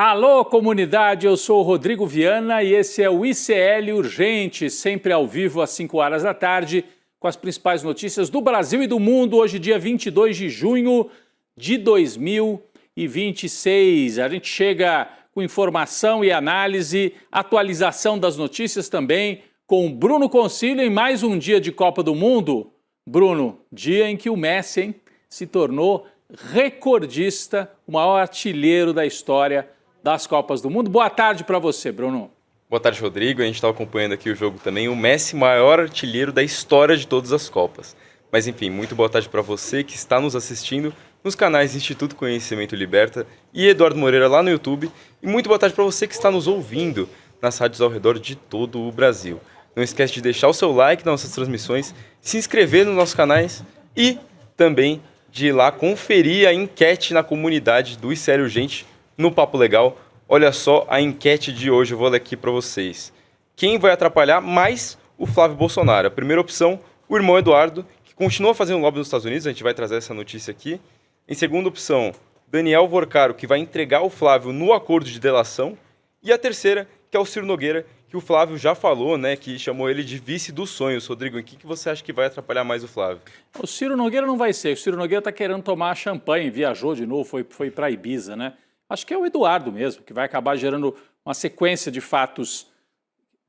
Alô, comunidade, eu sou o Rodrigo Viana e esse é o ICL Urgente, sempre ao vivo às 5 horas da tarde, com as principais notícias do Brasil e do mundo, hoje dia 22 de junho de 2026. A gente chega com informação e análise, atualização das notícias também, com Bruno Concílio em mais um dia de Copa do Mundo. Bruno, dia em que o Messi se tornou recordista, o maior artilheiro da história das Copas do Mundo. Boa tarde para você, Bruno. Boa tarde, Rodrigo. A gente está acompanhando aqui o jogo também. O Messi, maior artilheiro da história de todas as Copas. Mas enfim, muito boa tarde para você que está nos assistindo nos canais Instituto Conhecimento Liberta e Eduardo Moreira lá no YouTube. E muito boa tarde para você que está nos ouvindo nas rádios ao redor de todo o Brasil. Não esquece de deixar o seu like nas nossas transmissões, se inscrever nos nossos canais e também de ir lá conferir a enquete na comunidade do ICL Urgente no Papo Legal. Olha só a enquete de hoje, eu vou ler aqui para vocês. Quem vai atrapalhar mais o Flávio Bolsonaro? A primeira opção, o irmão Eduardo, que continua fazendo lobby nos Estados Unidos, a gente vai trazer essa notícia aqui. Em segunda opção, Daniel Vorcaro, que vai entregar o Flávio no acordo de delação. E a terceira, que é o Ciro Nogueira, que o Flávio já falou, né, que chamou ele de vice dos sonhos. Rodrigo, o que você acha que vai atrapalhar mais o Flávio? O Ciro Nogueira não vai ser. O Ciro Nogueira está querendo tomar champanhe, viajou de novo, foi para Ibiza, né? Acho que é o Eduardo mesmo, que vai acabar gerando uma sequência de fatos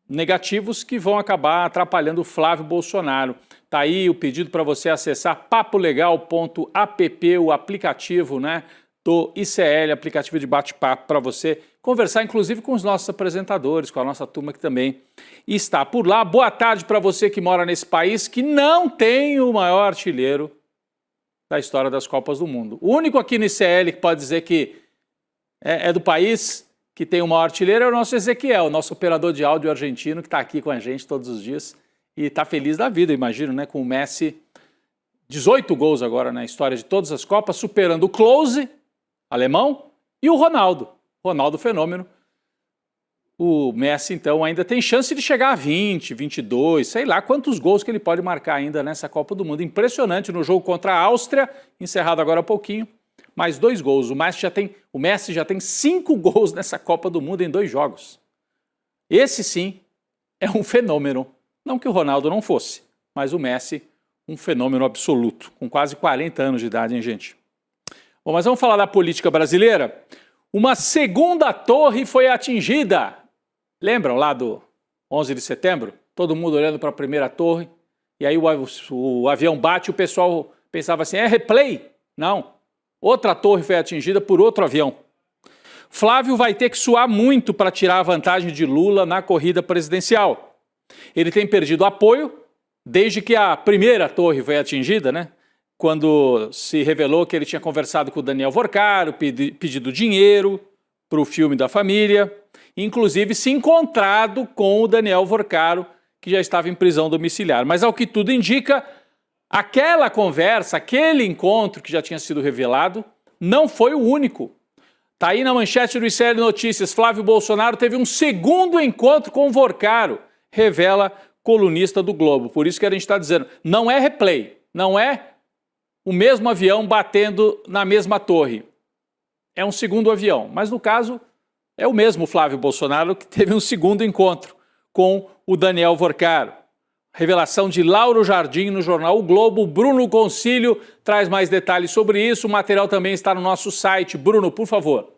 negativos que vão acabar atrapalhando o Flávio Bolsonaro. Tá aí o pedido para você acessar papolegal.app, o aplicativo, né, do ICL, aplicativo de bate-papo para você conversar, inclusive com os nossos apresentadores, com a nossa turma que também está por lá. Boa tarde para você que mora nesse país que não tem o maior artilheiro da história das Copas do Mundo. O único aqui no ICL que pode dizer que é do país que tem o maior artilheiro é o nosso Ezequiel, nosso operador de áudio argentino, que está aqui com a gente todos os dias e está feliz da vida, imagino, né? Com o Messi, 18 gols agora na história de todas as Copas, superando o Klose, alemão, e o Ronaldo Fenômeno. O Messi, então, ainda tem chance de chegar a 20, 22, sei lá quantos gols que ele pode marcar ainda nessa Copa do Mundo. Impressionante no jogo contra a Áustria, encerrado agora há pouquinho. Mais 2 gols. O Messi já tem 5 gols nessa Copa do Mundo em 2 jogos. Esse sim é um fenômeno. Não que o Ronaldo não fosse, mas o Messi, um fenômeno absoluto, com quase 40 anos de idade, hein, gente? Bom, mas vamos falar da política brasileira? Uma segunda torre foi atingida. Lembram lá do 11 de setembro? Todo mundo olhando para a primeira torre, e aí o avião bate e o pessoal pensava assim, é replay? Não. Outra torre foi atingida por outro avião. Flávio vai ter que suar muito para tirar a vantagem de Lula na corrida presidencial. Ele tem perdido apoio desde que a primeira torre foi atingida, né? Quando se revelou que ele tinha conversado com o Daniel Vorcaro, pedido dinheiro para o filme da família, inclusive se encontrado com o Daniel Vorcaro, que já estava em prisão domiciliar. Mas ao que tudo indica, aquela conversa, aquele encontro que já tinha sido revelado, não foi o único. Está aí na manchete do ICL Notícias, Flávio Bolsonaro teve um segundo encontro com o Vorcaro, revela colunista do Globo. Por isso que a gente está dizendo, não é replay, não é o mesmo avião batendo na mesma torre. É um segundo avião, mas no caso é o mesmo Flávio Bolsonaro que teve um segundo encontro com o Daniel Vorcaro. Revelação de Lauro Jardim no jornal O Globo. Bruno Concílio traz mais detalhes sobre isso. O material também está no nosso site. Bruno, por favor.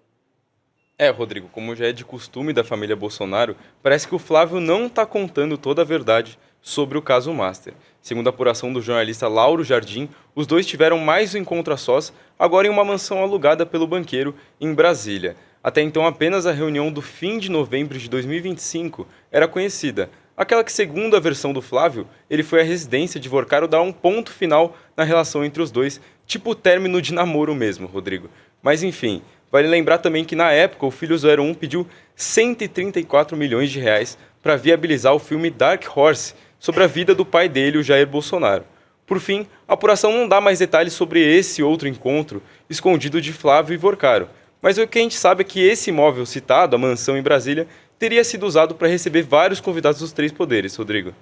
Rodrigo, como já é de costume da família Bolsonaro, parece que o Flávio não está contando toda a verdade sobre o caso Master. Segundo a apuração do jornalista Lauro Jardim, os dois tiveram mais um encontro a sós, agora em uma mansão alugada pelo banqueiro em Brasília. Até então, apenas a reunião do fim de novembro de 2025 era conhecida. Aquela que, segundo a versão do Flávio, ele foi à residência de Vorcaro dar um ponto final na relação entre os dois, tipo término de namoro mesmo, Rodrigo. Mas enfim, vale lembrar também que na época o Filho 01 pediu 134 milhões de reais para viabilizar o filme Dark Horse, sobre a vida do pai dele, o Jair Bolsonaro. Por fim, a apuração não dá mais detalhes sobre esse outro encontro escondido de Flávio e Vorcaro. Mas o que a gente sabe é que esse imóvel citado, a mansão em Brasília, teria sido usado para receber vários convidados dos 3 poderes, Rodrigo.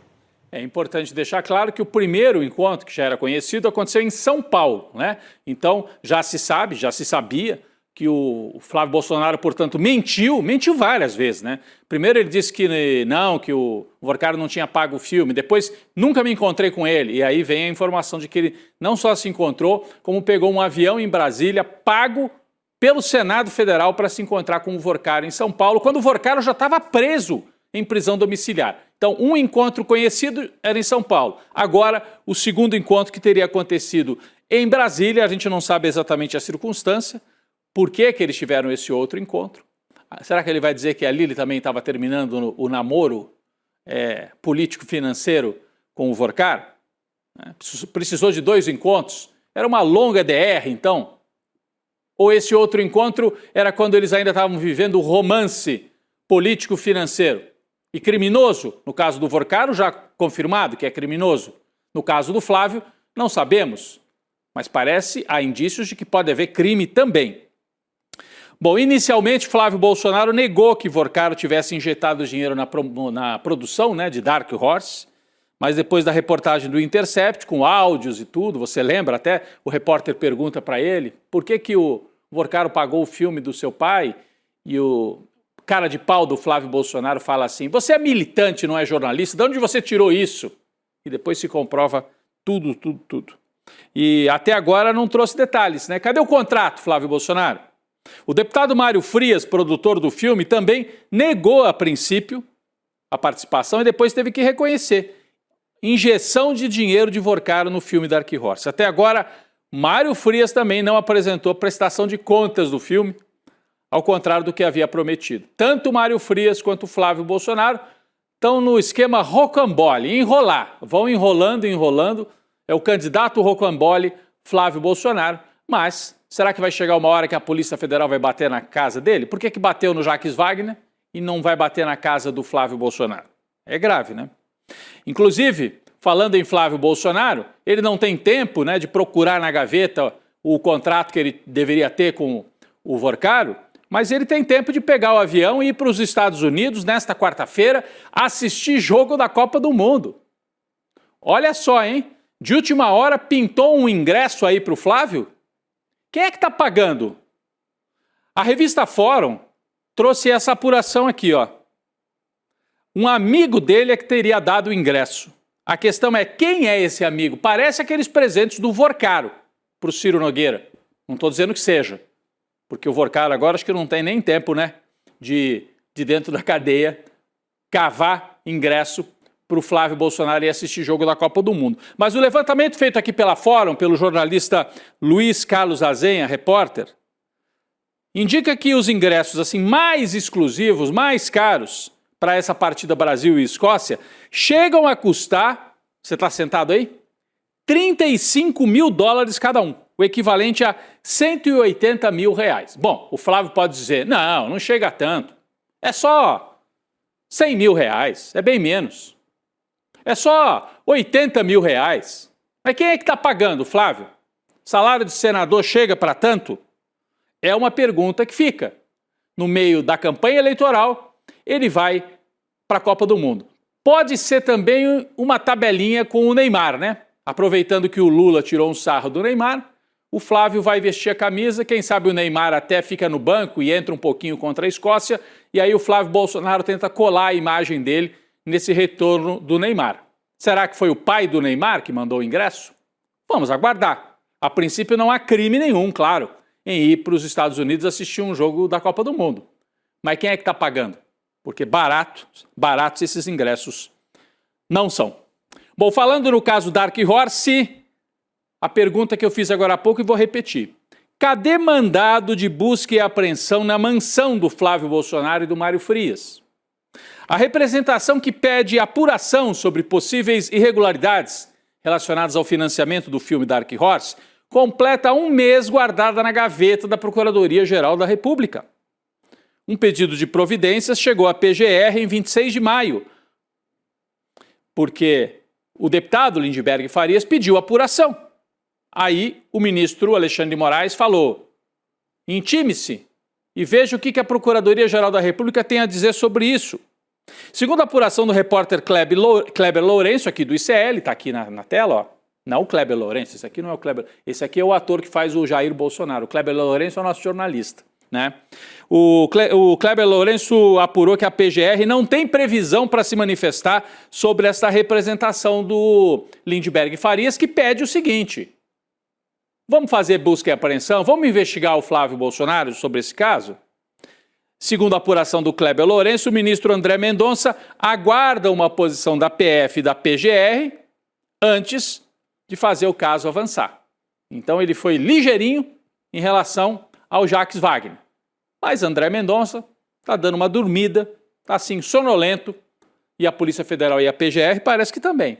É importante deixar claro que o primeiro encontro, que já era conhecido, aconteceu em São Paulo, né? Então, já se sabia que o Flávio Bolsonaro, portanto, mentiu várias vezes, né? Primeiro ele disse que não, que o Vorcaro não tinha pago o filme, depois nunca me encontrei com ele, e aí vem a informação de que ele não só se encontrou, como pegou um avião em Brasília, pago pelo Senado Federal para se encontrar com o Vorcaro em São Paulo, quando o Vorcaro já estava preso em prisão domiciliar. Então, um encontro conhecido era em São Paulo. Agora, o segundo encontro que teria acontecido em Brasília, a gente não sabe exatamente a circunstância, por que eles tiveram esse outro encontro. Será que ele vai dizer que a Lili também estava terminando o namoro político-financeiro com o Vorcaro? Precisou de 2 encontros? Era uma longa DR, então? Ou esse outro encontro era quando eles ainda estavam vivendo o romance político-financeiro e criminoso? No caso do Vorcaro, já confirmado que é criminoso. No caso do Flávio, não sabemos. Mas há indícios de que pode haver crime também. Bom, inicialmente Flávio Bolsonaro negou que Vorcaro tivesse injetado dinheiro na produção, né, de Dark Horse, mas depois da reportagem do Intercept, com áudios e tudo, você lembra até, o repórter pergunta para ele por que o Vorcaro pagou o filme do seu pai, e o cara de pau do Flávio Bolsonaro fala assim: você é militante, não é jornalista, de onde você tirou isso? E depois se comprova tudo. E até agora não trouxe detalhes, né? Cadê o contrato, Flávio Bolsonaro? O deputado Mário Frias, produtor do filme, também negou a princípio a participação e depois teve que reconhecer injeção de dinheiro de Vorcaro no filme Dark Horse. Até agora, Mário Frias também não apresentou prestação de contas do filme, ao contrário do que havia prometido. Tanto Mário Frias quanto Flávio Bolsonaro estão no esquema rocambole, enrolar. Vão enrolando. É o candidato rocambole Flávio Bolsonaro, mas será que vai chegar uma hora que a Polícia Federal vai bater na casa dele? Por que bateu no Jacques Wagner e não vai bater na casa do Flávio Bolsonaro? É grave, né? Inclusive, falando em Flávio Bolsonaro, ele não tem tempo, né, de procurar na gaveta o contrato que ele deveria ter com o Vorcaro, mas ele tem tempo de pegar o avião e ir para os Estados Unidos nesta quarta-feira assistir jogo da Copa do Mundo. Olha só, hein? De última hora pintou um ingresso aí para o Flávio? Quem é que está pagando? A revista Fórum trouxe essa apuração aqui, ó. Um amigo dele é que teria dado o ingresso. A questão é, quem é esse amigo? Parece aqueles presentes do Vorcaro para o Ciro Nogueira. Não estou dizendo que seja, porque o Vorcaro agora acho que não tem nem tempo, né, de dentro da cadeia cavar ingresso para o Flávio Bolsonaro ir assistir jogo da Copa do Mundo. Mas o levantamento feito aqui pela Fórum, pelo jornalista Luiz Carlos Azenha, repórter, indica que os ingressos assim mais exclusivos, mais caros para essa partida Brasil e Escócia, chegam a custar, você está sentado aí? $35 mil cada um, o equivalente a R$180 mil. Bom, o Flávio pode dizer, não chega a tanto, é só R$100 mil, é bem menos. É só R$80 mil. Mas quem é que está pagando, Flávio? Salário de senador chega para tanto? É uma pergunta que fica. No meio da campanha eleitoral, ele vai para a Copa do Mundo. Pode ser também uma tabelinha com o Neymar, né? Aproveitando que o Lula tirou um sarro do Neymar, o Flávio vai vestir a camisa, quem sabe o Neymar até fica no banco e entra um pouquinho contra a Escócia, e aí o Flávio Bolsonaro tenta colar a imagem dele nesse retorno do Neymar. Será que foi o pai do Neymar que mandou o ingresso? Vamos aguardar. A princípio não há crime nenhum, claro, em ir para os Estados Unidos assistir um jogo da Copa do Mundo. Mas quem é que está pagando? Porque baratos esses ingressos não são. Bom, falando no caso Dark Horse, a pergunta que eu fiz agora há pouco e vou repetir. Cadê mandado de busca e apreensão na mansão do Flávio Bolsonaro e do Mário Frias? A representação que pede apuração sobre possíveis irregularidades relacionadas ao financiamento do filme Dark Horse completa um mês guardada na gaveta da Procuradoria-Geral da República. Um pedido de providências chegou à PGR em 26 de maio, porque o deputado Lindbergh Farias pediu apuração. Aí o ministro Alexandre de Moraes falou, intime-se e veja o que a Procuradoria-Geral da República tem a dizer sobre isso. Segundo a apuração do repórter Kleber Lourenço, aqui do ICL, está aqui na tela, ó. Não o Kleber Lourenço, esse aqui não é o Kleber, esse aqui é o ator que faz o Jair Bolsonaro. O Kleber Lourenço é o nosso jornalista. né? O Kleber Lourenço apurou que a PGR não tem previsão para se manifestar sobre essa representação do Lindbergh Farias, que pede o seguinte: vamos fazer busca e apreensão? Vamos investigar o Flávio Bolsonaro sobre esse caso? Segundo a apuração do Kleber Lourenço, o ministro André Mendonça aguarda uma posição da PF e da PGR antes de fazer o caso avançar. Então ele foi ligeirinho em relação ao Jacques Wagner. Mas André Mendonça está dando uma dormida, está assim sonolento, e a Polícia Federal e a PGR parece que também,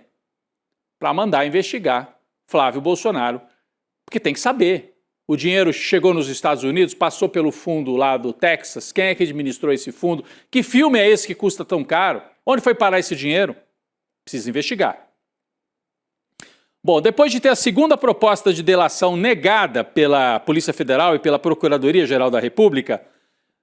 para mandar investigar Flávio Bolsonaro, porque tem que saber. O dinheiro chegou nos Estados Unidos, passou pelo fundo lá do Texas, quem é que administrou esse fundo? Que filme é esse que custa tão caro? Onde foi parar esse dinheiro? Precisa investigar. Bom, depois de ter a segunda proposta de delação negada pela Polícia Federal e pela Procuradoria-Geral da República,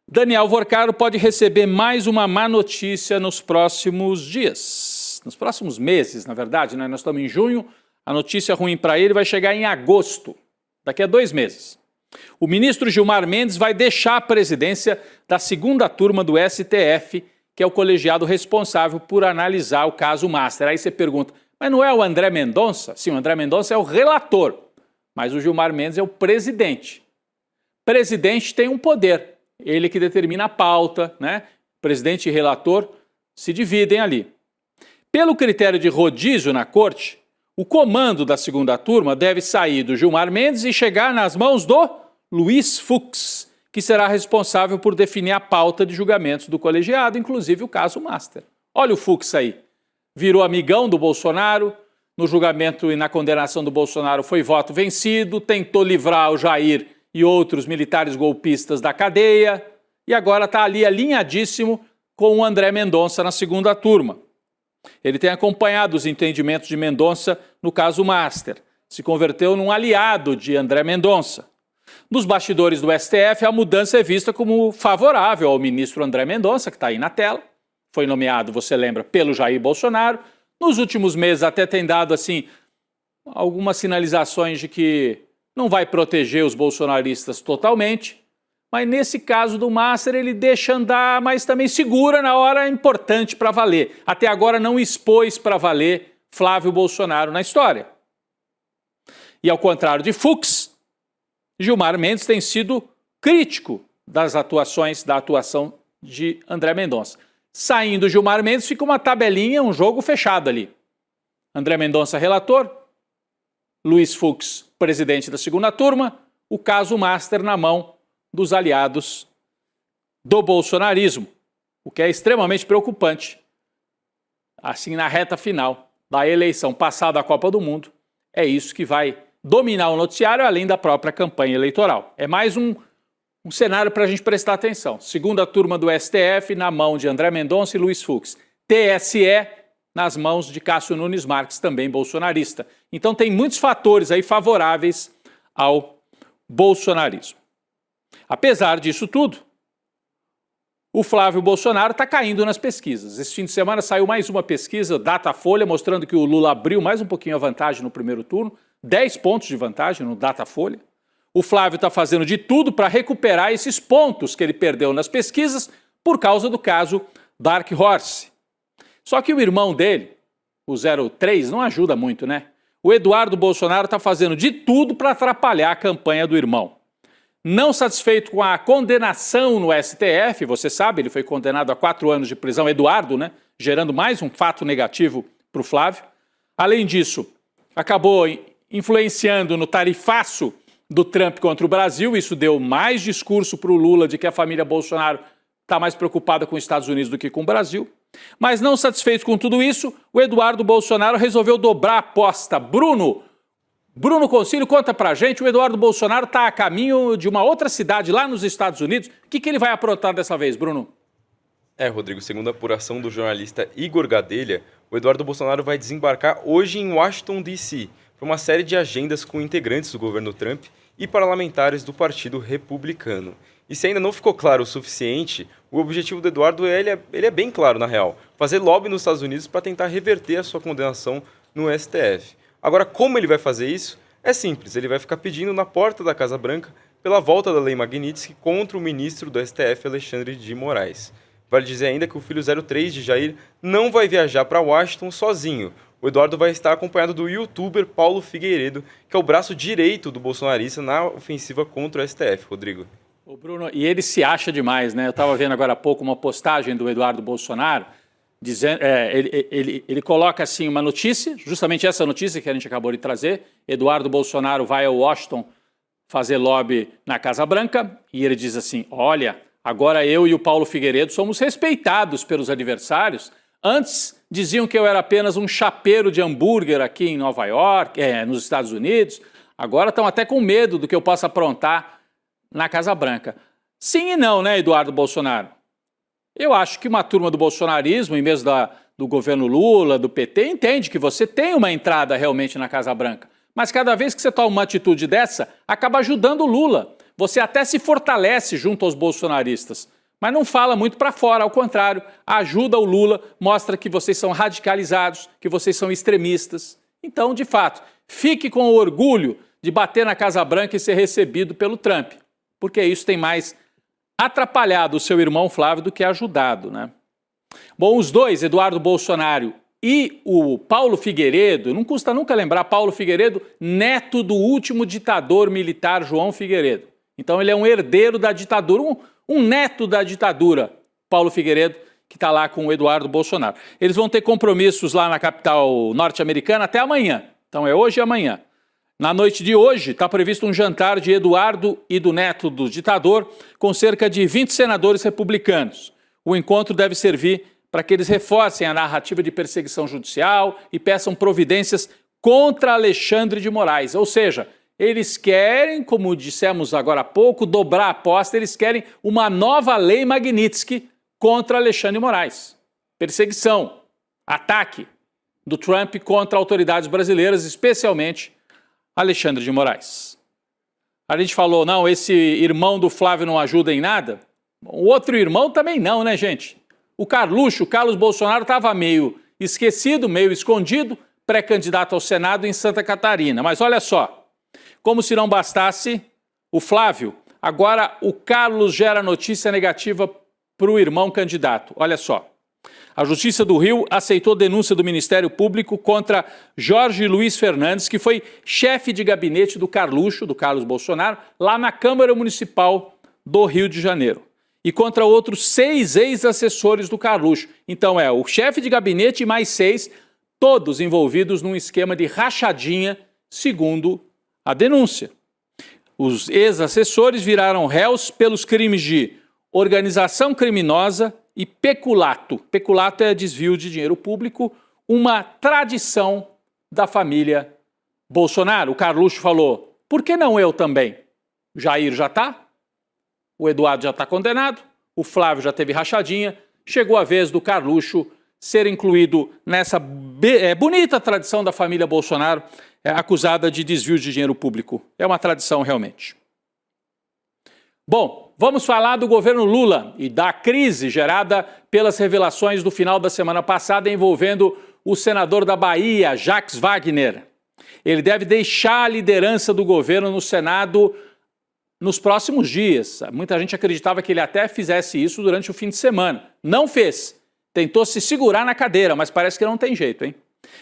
Daniel Vorcaro pode receber mais uma má notícia nos próximos dias. Nos próximos meses, na verdade, né? Nós estamos em junho, a notícia ruim para ele vai chegar em agosto, daqui a 2 meses. O ministro Gilmar Mendes vai deixar a presidência da segunda turma do STF, que é o colegiado responsável por analisar o caso Master. Aí você pergunta, mas não é o André Mendonça? Sim, o André Mendonça é o relator, mas o Gilmar Mendes é o presidente. Presidente tem um poder, ele que determina a pauta, né? Presidente e relator se dividem ali. Pelo critério de rodízio na corte, o comando da segunda turma deve sair do Gilmar Mendes e chegar nas mãos do Luiz Fux, que será responsável por definir a pauta de julgamentos do colegiado, inclusive o caso Master. Olha o Fux aí. Virou amigão do Bolsonaro, no julgamento e na condenação do Bolsonaro foi voto vencido, tentou livrar o Jair e outros militares golpistas da cadeia e agora está ali alinhadíssimo com o André Mendonça na segunda turma. Ele tem acompanhado os entendimentos de Mendonça no caso Master, se converteu num aliado de André Mendonça. Nos bastidores do STF, a mudança é vista como favorável ao ministro André Mendonça, que está aí na tela. Foi nomeado, você lembra, pelo Jair Bolsonaro. Nos últimos meses até tem dado, assim, algumas sinalizações de que não vai proteger os bolsonaristas totalmente, mas nesse caso do Master ele deixa andar, mas também segura na hora importante para valer. Até agora não expôs para valer Flávio Bolsonaro na história. E ao contrário de Fux, Gilmar Mendes tem sido crítico da atuação de André Mendonça. Saindo Gilmar Mendes, fica uma tabelinha, um jogo fechado ali. André Mendonça, relator. Luiz Fux, presidente da segunda turma. O caso Master na mão dos aliados do bolsonarismo. O que é extremamente preocupante. Assim, na reta final da eleição passada à Copa do Mundo, é isso que vai dominar o noticiário, além da própria campanha eleitoral. É mais um cenário para a gente prestar atenção. Segunda turma do STF na mão de André Mendonça e Luiz Fux. TSE nas mãos de Cássio Nunes Marques, também bolsonarista. Então tem muitos fatores aí favoráveis ao bolsonarismo. Apesar disso tudo, o Flávio Bolsonaro está caindo nas pesquisas. Esse fim de semana saiu mais uma pesquisa, Datafolha, mostrando que o Lula abriu mais um pouquinho a vantagem no primeiro turno, 10 pontos de vantagem no Datafolha. O Flávio está fazendo de tudo para recuperar esses pontos que ele perdeu nas pesquisas por causa do caso Dark Horse. Só que o irmão dele, o 03, não ajuda muito, né? O Eduardo Bolsonaro está fazendo de tudo para atrapalhar a campanha do irmão. Não satisfeito com a condenação no STF, você sabe, ele foi condenado a 4 anos de prisão, Eduardo, né? Gerando mais um fato negativo para o Flávio. Além disso, acabou influenciando no tarifaço do Trump contra o Brasil, isso deu mais discurso para o Lula de que a família Bolsonaro está mais preocupada com os Estados Unidos do que com o Brasil. Mas não satisfeito com tudo isso, o Eduardo Bolsonaro resolveu dobrar a aposta. Bruno Concílio, conta pra gente, o Eduardo Bolsonaro está a caminho de uma outra cidade lá nos Estados Unidos. O que ele vai aprontar dessa vez, Bruno? Rodrigo, segundo a apuração do jornalista Igor Gadelha, o Eduardo Bolsonaro vai desembarcar hoje em Washington, D.C., para uma série de agendas com integrantes do governo Trump e parlamentares do Partido Republicano. E se ainda não ficou claro o suficiente, o objetivo do Eduardo ele é bem claro, na real. Fazer lobby nos Estados Unidos para tentar reverter a sua condenação no STF. Agora, como ele vai fazer isso? É simples, ele vai ficar pedindo na porta da Casa Branca pela volta da Lei Magnitsky contra o ministro do STF, Alexandre de Moraes. Vale dizer ainda que o filho 03 de Jair não vai viajar para Washington sozinho. O Eduardo vai estar acompanhado do youtuber Paulo Figueiredo, que é o braço direito do bolsonarista na ofensiva contra o STF, Rodrigo. Ô Bruno, e ele se acha demais, né? Eu estava vendo agora há pouco uma postagem do Eduardo Bolsonaro, dizendo, ele coloca assim uma notícia, justamente essa notícia que a gente acabou de trazer, Eduardo Bolsonaro vai a Washington fazer lobby na Casa Branca, e ele diz assim, olha, agora eu e o Paulo Figueiredo somos respeitados pelos adversários. Antes diziam que eu era apenas um chapeiro de hambúrguer aqui em Nova York, nos Estados Unidos, agora estão até com medo do que eu possa aprontar na Casa Branca. Sim e não, né, Eduardo Bolsonaro? Eu acho que uma turma do bolsonarismo, e mesmo do governo Lula, do PT, entende que você tem uma entrada realmente na Casa Branca. Mas cada vez que você toma uma atitude dessa, acaba ajudando o Lula. Você até se fortalece junto aos bolsonaristas. Mas não fala muito para fora, ao contrário, ajuda o Lula, mostra que vocês são radicalizados, que vocês são extremistas. Então, de fato, fique com o orgulho de bater na Casa Branca e ser recebido pelo Trump. Porque isso tem mais atrapalhado o seu irmão Flávio do que ajudado, né? Bom, os dois, Eduardo Bolsonaro e o Paulo Figueiredo, não custa nunca lembrar, Paulo Figueiredo, neto do último ditador militar João Figueiredo. Então ele é um herdeiro da ditadura, um neto da ditadura, Paulo Figueiredo, que está lá com o Eduardo Bolsonaro. Eles vão ter compromissos lá na capital norte-americana até amanhã. Então é hoje e amanhã. Na noite de hoje, está previsto um jantar de Eduardo e do neto do ditador com cerca de 20 senadores republicanos. O encontro deve servir para que eles reforcem a narrativa de perseguição judicial e peçam providências contra Alexandre de Moraes. Ou seja, eles querem, como dissemos agora há pouco, dobrar a aposta, eles querem uma nova lei Magnitsky contra Alexandre de Moraes. Perseguição, ataque do Trump contra autoridades brasileiras, especialmente Alexandre de Moraes. A gente falou, não, esse irmão do Flávio não ajuda em nada. O outro irmão também não, né, gente? O Carluxo, o Carlos Bolsonaro, estava meio esquecido, meio escondido, pré-candidato ao Senado em Santa Catarina. Mas olha só, como se não bastasse o Flávio, agora o Carlos gera notícia negativa para o irmão candidato. Olha só. A Justiça do Rio aceitou denúncia do Ministério Público contra Jorge Luiz Fernandes, que foi chefe de gabinete do Carluxo, do Carlos Bolsonaro, lá na Câmara Municipal do Rio de Janeiro. E contra outros 6 ex-assessores do Carluxo. Então é o chefe de gabinete e mais 6, todos envolvidos num esquema de rachadinha, segundo a denúncia. Os ex-assessores viraram réus pelos crimes de organização criminosa e peculato. Peculato é desvio de dinheiro público, uma tradição da família Bolsonaro. O Carluxo falou, por que não eu também? O Jair já está, o Eduardo já está condenado, o Flávio já teve rachadinha, chegou a vez do Carluxo ser incluído nessa bonita tradição da família Bolsonaro, acusada de desvio de dinheiro público. É uma tradição realmente. Bom, vamos falar do governo Lula e da crise gerada pelas revelações do final da semana passada envolvendo o senador da Bahia, Jacques Wagner. Ele deve deixar a liderança do governo no Senado nos próximos dias. Muita gente acreditava que ele até fizesse isso durante o fim de semana. Não fez. Tentou se segurar na cadeira, mas parece que não tem jeito, hein?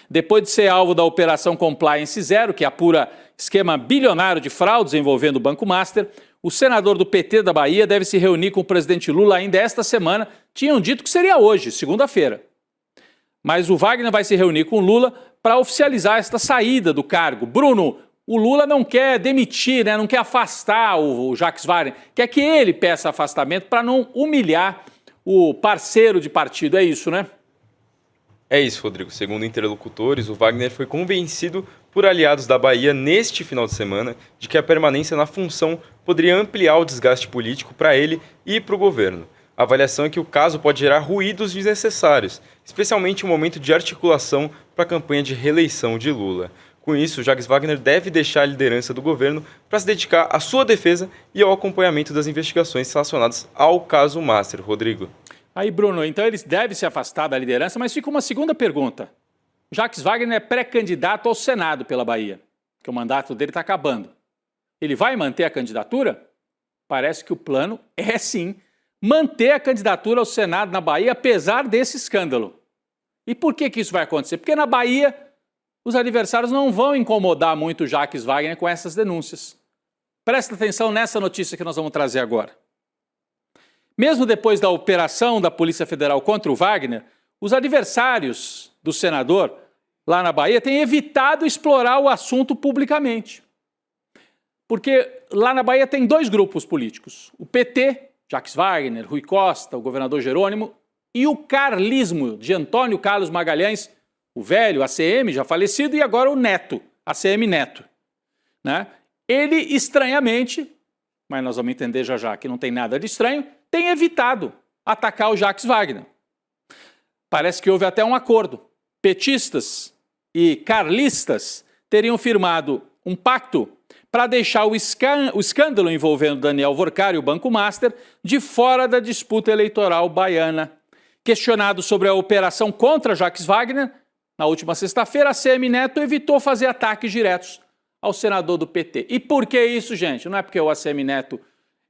Depois de ser alvo da Operação Compliance Zero, que apura esquema bilionário de fraudes envolvendo o Banco Master, o senador do PT da Bahia deve se reunir com o presidente Lula ainda esta semana. Tinham dito que seria hoje, segunda-feira. Mas o Wagner vai se reunir com o Lula para oficializar esta saída do cargo. Bruno, o Lula não quer demitir, né? Não quer afastar o Jacques Wagner, quer que ele peça afastamento para não humilhar o parceiro de partido. É isso, né? É isso, Rodrigo. Segundo interlocutores, o Wagner foi convencido por aliados da Bahia neste final de semana de que a permanência na função poderia ampliar o desgaste político para ele e para o governo. A avaliação é que o caso pode gerar ruídos desnecessários, especialmente em um momento de articulação para a campanha de reeleição de Lula. Com isso, Jacques Wagner deve deixar a liderança do governo para se dedicar à sua defesa e ao acompanhamento das investigações relacionadas ao caso Master. Rodrigo. Aí, Bruno, então ele deve se afastar da liderança, mas fica uma segunda pergunta. Jacques Wagner é pré-candidato ao Senado pela Bahia, que o mandato dele está acabando. Ele vai manter a candidatura? Parece que o plano é, sim, manter a candidatura ao Senado na Bahia, apesar desse escândalo. E por que isso vai acontecer? Porque na Bahia, os adversários não vão incomodar muito Jacques Wagner com essas denúncias. Presta atenção nessa notícia que nós vamos trazer agora. Mesmo depois da operação da Polícia Federal contra o Wagner, os adversários do senador lá na Bahia têm evitado explorar o assunto publicamente. Porque lá na Bahia tem dois grupos políticos. O PT, Jacques Wagner, Rui Costa, o governador Jerônimo, e o carlismo de Antônio Carlos Magalhães, o velho ACM, já falecido, e agora o neto, ACM Neto. Né? Ele, estranhamente, mas nós vamos entender já já que não tem nada de estranho, tem evitado atacar o Jacques Wagner. Parece que houve até um acordo. Petistas e carlistas teriam firmado um pacto para deixar o escândalo envolvendo Daniel Workar e o Banco Master de fora da disputa eleitoral baiana. Questionado sobre a operação contra Jacques Wagner, na última sexta-feira, a ACM Neto evitou fazer ataques diretos ao senador do PT. E por que isso, gente? Não é porque o ACM Neto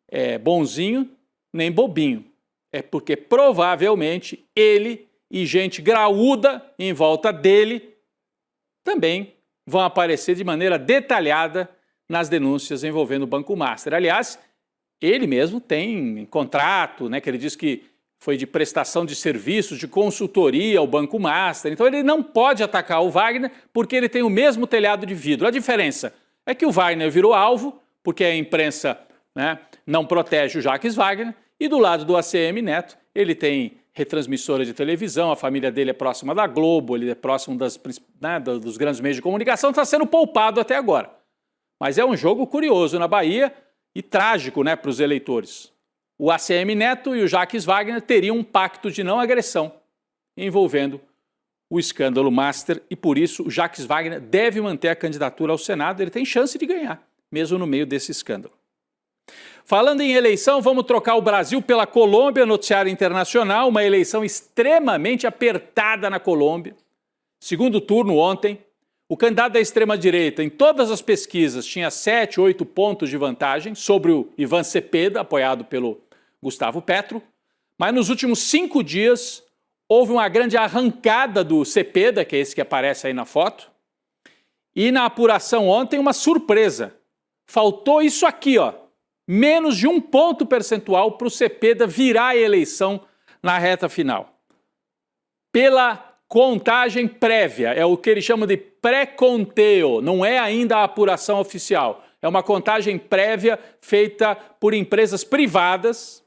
é bonzinho nem bobinho. É porque provavelmente ele e gente graúda em volta dele também vão aparecer de maneira detalhada nas denúncias envolvendo o Banco Master. Aliás, ele mesmo tem contrato, né, que ele diz que foi de prestação de serviços, de consultoria ao Banco Master. Então ele não pode atacar o Wagner porque ele tem o mesmo telhado de vidro. A diferença é que o Wagner virou alvo, porque a imprensa, né, não protege o Jacques Wagner, e do lado do ACM Neto, ele tem retransmissora de televisão, a família dele é próxima da Globo, ele é próximo dos grandes meios de comunicação, está sendo poupado até agora. Mas é um jogo curioso na Bahia e trágico, né, para os eleitores. O ACM Neto e o Jacques Wagner teriam um pacto de não agressão envolvendo o escândalo Master e, por isso, o Jacques Wagner deve manter a candidatura ao Senado. Ele tem chance de ganhar, mesmo no meio desse escândalo. Falando em eleição, vamos trocar o Brasil pela Colômbia, noticiário internacional, uma eleição extremamente apertada na Colômbia. Segundo turno ontem, o candidato da extrema-direita, em todas as pesquisas, tinha 7, 8 pontos de vantagem sobre o Iván Cepeda, apoiado pelo Gustavo Petro. Mas nos últimos 5 dias, houve uma grande arrancada do Cepeda, que é esse que aparece aí na foto. E na apuração ontem, uma surpresa. Faltou isso aqui, ó. Menos de 1 ponto percentual para o Cepeda virar a eleição na reta final. Pela contagem prévia, é o que eles chamam de pré-conteo, não é ainda a apuração oficial. É uma contagem prévia feita por empresas privadas.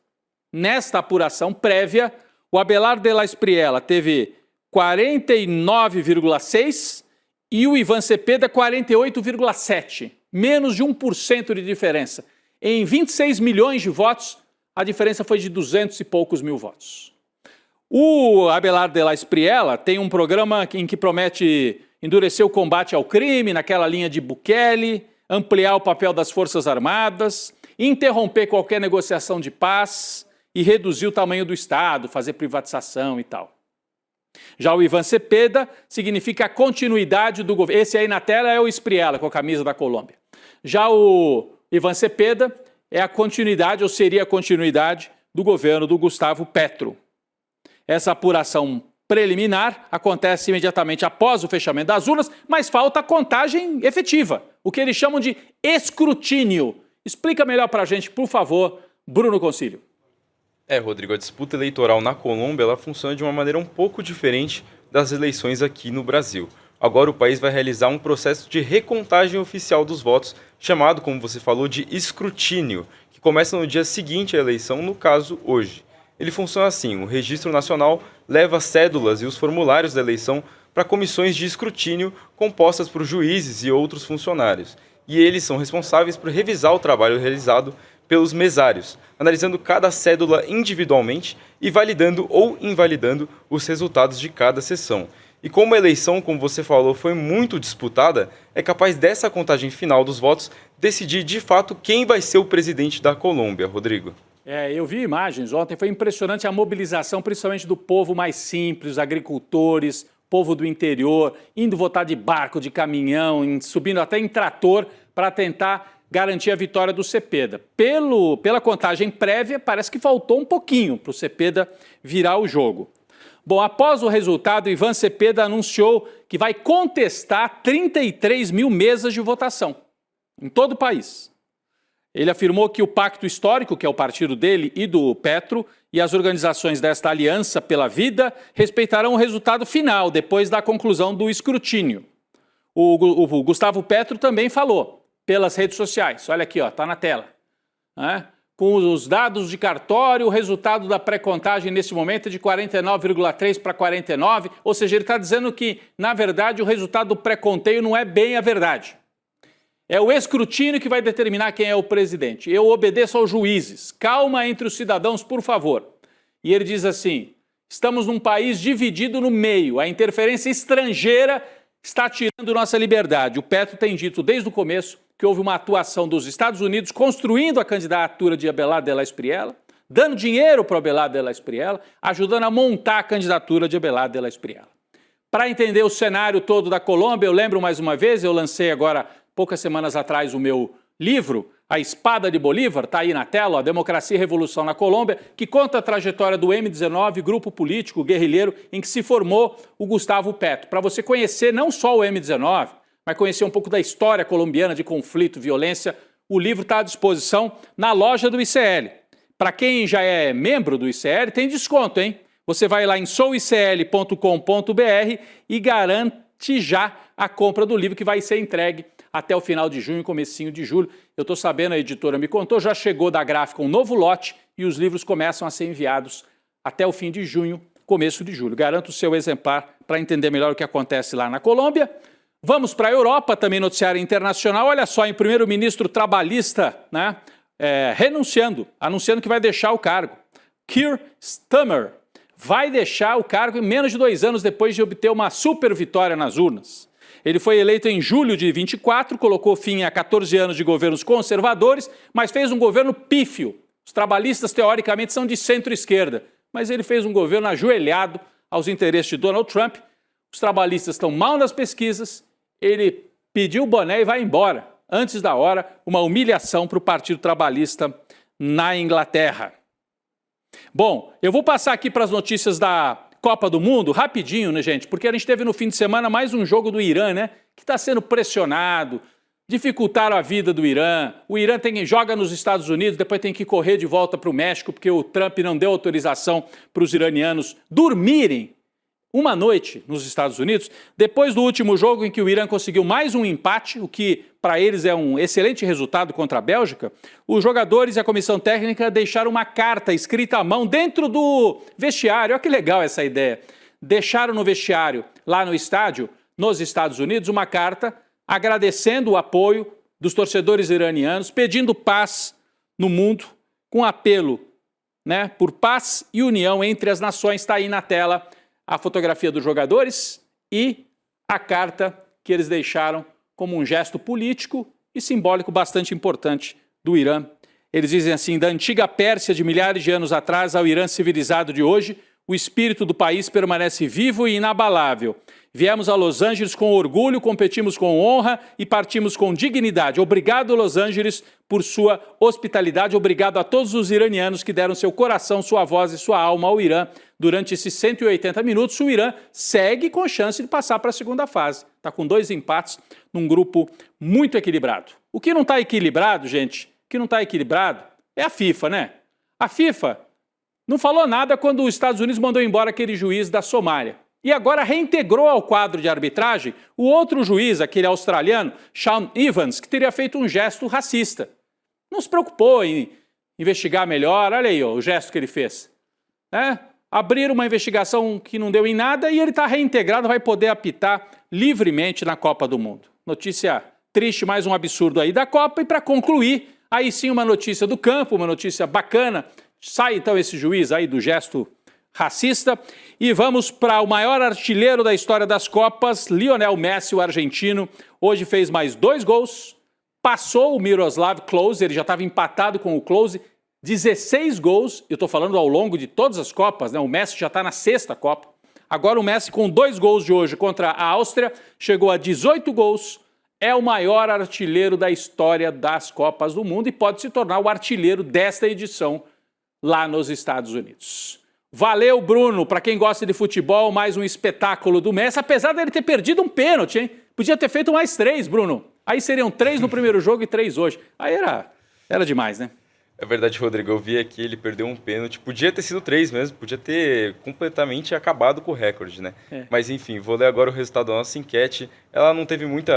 Nesta apuração prévia, o Abelardo de la Espriella teve 49,6% e o Iván Cepeda 48,7%. Menos de 1% de diferença. Em 26 milhões de votos, a diferença foi de 200 e poucos mil votos. O Abelardo de la Espriella tem um programa em que promete endurecer o combate ao crime, naquela linha de Bukele, ampliar o papel das Forças Armadas, interromper qualquer negociação de paz e reduzir o tamanho do Estado, fazer privatização e tal. Já o Iván Cepeda significa a continuidade do governo. Esse aí na tela é o Espriella, com a camisa da Colômbia. Já o Iván Cepeda é a continuidade, ou seria a continuidade, do governo do Gustavo Petro. Essa apuração preliminar acontece imediatamente após o fechamento das urnas, mas falta a contagem efetiva, o que eles chamam de escrutínio. Explica melhor para a gente, por favor, Bruno Concílio. Rodrigo, a disputa eleitoral na Colômbia ela funciona de uma maneira um pouco diferente das eleições aqui no Brasil. Agora o país vai realizar um processo de recontagem oficial dos votos, chamado, como você falou, de escrutínio, que começa no dia seguinte à eleição, no caso, hoje. Ele funciona assim: o Registro Nacional leva cédulas e os formulários da eleição para comissões de escrutínio compostas por juízes e outros funcionários. E eles são responsáveis por revisar o trabalho realizado pelos mesários, analisando cada cédula individualmente e validando ou invalidando os resultados de cada sessão. E como a eleição, como você falou, foi muito disputada, é capaz dessa contagem final dos votos decidir de fato quem vai ser o presidente da Colômbia, Rodrigo. Eu vi imagens ontem, foi impressionante a mobilização, principalmente do povo mais simples, agricultores, povo do interior, indo votar de barco, de caminhão, subindo até em trator para tentar garantir a vitória do Cepeda. Pela contagem prévia, parece que faltou um pouquinho para o Cepeda virar o jogo. Bom, após o resultado, Ivan Cepeda anunciou que vai contestar 33 mil mesas de votação em todo o país. Ele afirmou que o Pacto Histórico, que é o partido dele e do Petro, e as organizações desta Aliança pela Vida respeitarão o resultado final, depois da conclusão do escrutínio. O Gustavo Petro também falou pelas redes sociais. Olha aqui, está na tela. Com os dados de cartório, o resultado da pré-contagem nesse momento é de 49,3 para 49, ou seja, ele está dizendo que, na verdade, o resultado do pré-conteio não é bem a verdade. É o escrutínio que vai determinar quem é o presidente. Eu obedeço aos juízes. Calma entre os cidadãos, por favor. E ele diz assim, estamos num país dividido no meio. A interferência estrangeira está tirando nossa liberdade. O Petro tem dito desde o começo que houve uma atuação dos Estados Unidos construindo a candidatura de Abelard de la Espriella, dando dinheiro para o Abelard de la Espriella, ajudando a montar a candidatura de Abelard de la Espriella. Para entender o cenário todo da Colômbia, eu lembro mais uma vez, eu lancei agora, poucas semanas atrás, o meu livro, A Espada de Bolívar, está aí na tela, ó, Democracia e Revolução na Colômbia, que conta a trajetória do M19, grupo político guerrilheiro em que se formou o Gustavo Petro. Para você conhecer não só o M19, mas conhecer um pouco da história colombiana de conflito, violência, o livro está à disposição na loja do ICL. Para quem já é membro do ICL, tem desconto, hein? Você vai lá em souicl.com.br e garante já a compra do livro que vai ser entregue até o final de junho, comecinho de julho. Eu estou sabendo, a editora me contou, já chegou da gráfica um novo lote e os livros começam a ser enviados até o fim de junho, começo de julho. Garanto o seu exemplar para entender melhor o que acontece lá na Colômbia. Vamos para a Europa, também noticiário internacional. Olha só, em primeiro-ministro trabalhista, anunciando que vai deixar o cargo. Keir Starmer vai deixar o cargo em menos de 2 anos depois de obter uma super vitória nas urnas. Ele foi eleito em julho de 24, colocou fim a 14 anos de governos conservadores, mas fez um governo pífio. Os trabalhistas, teoricamente, são de centro-esquerda, mas ele fez um governo ajoelhado aos interesses de Donald Trump. Os trabalhistas estão mal nas pesquisas, ele pediu o boné e vai embora. Antes da hora, uma humilhação para o Partido Trabalhista na Inglaterra. Bom, eu vou passar aqui para as notícias da Copa do Mundo, rapidinho, né, gente? Porque a gente teve no fim de semana mais um jogo do Irã, né? Que está sendo pressionado, dificultaram a vida do Irã. O Irã joga nos Estados Unidos, depois tem que correr de volta para o México, porque o Trump não deu autorização para os iranianos dormirem uma noite nos Estados Unidos, depois do último jogo em que o Irã conseguiu mais um empate, o que para eles é um excelente resultado contra a Bélgica, os jogadores e a comissão técnica deixaram uma carta escrita à mão dentro do vestiário. Olha que legal essa ideia. Deixaram no vestiário, lá no estádio, nos Estados Unidos, uma carta agradecendo o apoio dos torcedores iranianos, pedindo paz no mundo, com apelo, por paz e união entre as nações. Está aí na tela a fotografia dos jogadores e a carta que eles deixaram como um gesto político e simbólico bastante importante do Irã. Eles dizem assim, da antiga Pérsia de milhares de anos atrás ao Irã civilizado de hoje, o espírito do país permanece vivo e inabalável. Viemos a Los Angeles com orgulho, competimos com honra e partimos com dignidade. Obrigado, Los Angeles, por sua hospitalidade. Obrigado a todos os iranianos que deram seu coração, sua voz e sua alma ao Irã. Durante esses 180 minutos, o Irã segue com chance de passar para a segunda fase. Está com 2 empates num grupo muito equilibrado. O que não está equilibrado, gente, é a FIFA, né? A FIFA não falou nada quando os Estados Unidos mandou embora aquele juiz da Somália. E agora reintegrou ao quadro de arbitragem o outro juiz, aquele australiano, Sean Evans, que teria feito um gesto racista. Não se preocupou em investigar melhor, olha aí o gesto que ele fez. Abriram uma investigação que não deu em nada e ele está reintegrado, vai poder apitar livremente na Copa do Mundo. Notícia triste, mais um absurdo aí da Copa. E para concluir, aí sim uma notícia do campo, uma notícia bacana. Sai então esse juiz aí do gesto racista e vamos para o maior artilheiro da história das Copas, Lionel Messi, o argentino. Hoje fez mais 2 gols, passou o Miroslav Klose, ele já estava empatado com o Klose, 16 gols, eu estou falando ao longo de todas as Copas, o Messi já está na 6ª Copa. Agora o Messi com 2 gols de hoje contra a Áustria, chegou a 18 gols é o maior artilheiro da história das Copas do Mundo e pode se tornar o artilheiro desta edição lá nos Estados Unidos. Valeu, Bruno. Para quem gosta de futebol, mais um espetáculo do Messi, apesar dele ter perdido um pênalti, hein? Podia ter feito mais 3, Bruno. Aí seriam 3 no primeiro jogo e 3 hoje. Aí era demais, né? É verdade, Rodrigo. Eu vi aqui, ele perdeu um pênalti. Podia ter sido 3 mesmo, podia ter completamente acabado com o recorde, né? Mas enfim, vou ler agora o resultado da nossa enquete. Ela não teve muita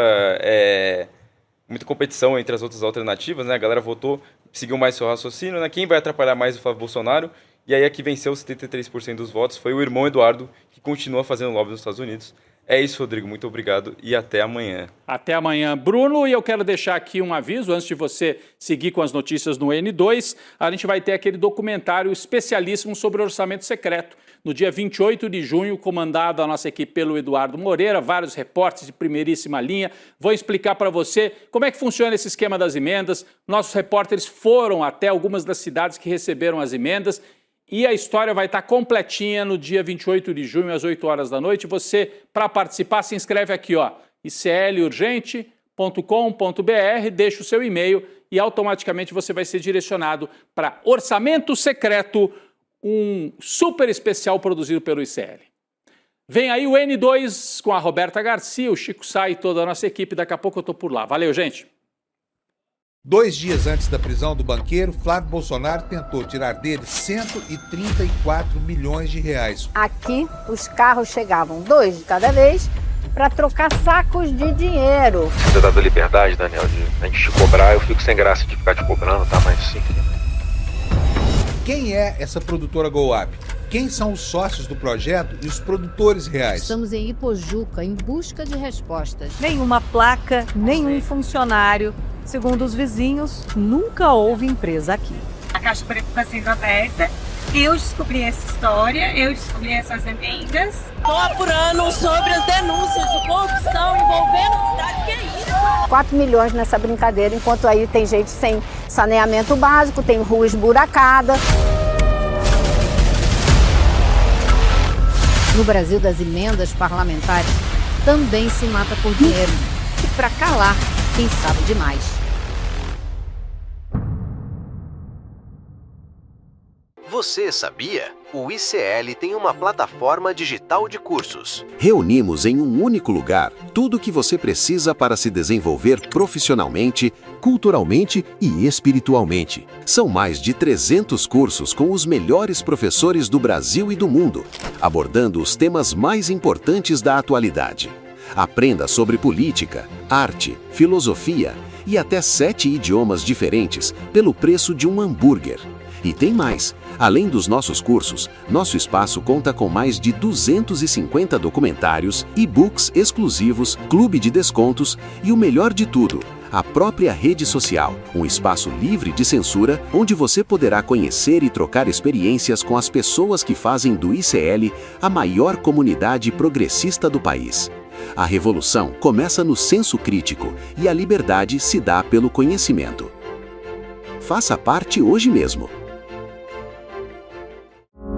competição entre as outras alternativas, né? A galera votou, seguiu mais seu raciocínio, né? Quem vai atrapalhar mais o Flávio Bolsonaro? E aí a que venceu 73% dos votos foi o irmão Eduardo, que continua fazendo lobby nos Estados Unidos. É isso, Rodrigo. Muito obrigado e até amanhã. Até amanhã, Bruno. E eu quero deixar aqui um aviso, antes de você seguir com as notícias no N2, a gente vai ter aquele documentário especialíssimo sobre orçamento secreto. No dia 28 de junho, comandado a nossa equipe pelo Eduardo Moreira, vários repórteres de primeiríssima linha. Vou explicar para você como é que funciona esse esquema das emendas. Nossos repórteres foram até algumas das cidades que receberam as emendas. E a história vai estar completinha no dia 28 de junho, às 8 horas da noite. Você, para participar, se inscreve aqui, ó, iclurgente.com.br, deixa o seu e-mail e automaticamente você vai ser direcionado para Orçamento Secreto, um super especial produzido pelo ICL. Vem aí o N2 com a Roberta Garcia, o Chico Sá e toda a nossa equipe. Daqui a pouco eu estou por lá. Valeu, gente! 2 dias antes da prisão do banqueiro, Flávio Bolsonaro tentou tirar dele 134 milhões de reais. Aqui, os carros chegavam 2 de cada vez para trocar sacos de dinheiro. Você dá da liberdade, Daniel, de a gente te cobrar, eu fico sem graça de ficar te cobrando, tá? Mas sim. Quem é essa produtora GoUp? Quem são os sócios do projeto e os produtores reais? Estamos em Ipojuca, em busca de respostas. Nenhuma placa, nenhum funcionário. Segundo os vizinhos, nunca houve empresa aqui. A Caixa Preta está sendo aberta. Eu descobri essa história, eu descobri essas emendas. Estou apurando sobre as denúncias de corrupção envolvendo a cidade. Que é isso? 4 milhões nessa brincadeira, enquanto aí tem gente sem saneamento básico, tem rua esburacada. No Brasil das emendas parlamentares, também se mata por dinheiro. E para calar quem sabe demais. Você sabia? O ICL tem uma plataforma digital de cursos. Reunimos em um único lugar tudo o que você precisa para se desenvolver profissionalmente, culturalmente e espiritualmente. São mais de 300 cursos com os melhores professores do Brasil e do mundo, abordando os temas mais importantes da atualidade. Aprenda sobre política, arte, filosofia e até 7 idiomas diferentes pelo preço de um hambúrguer. E tem mais! Além dos nossos cursos, nosso espaço conta com mais de 250 documentários, e-books exclusivos, clube de descontos e o melhor de tudo, a própria rede social, um espaço livre de censura onde você poderá conhecer e trocar experiências com as pessoas que fazem do ICL a maior comunidade progressista do país. A revolução começa no senso crítico e a liberdade se dá pelo conhecimento. Faça parte hoje mesmo.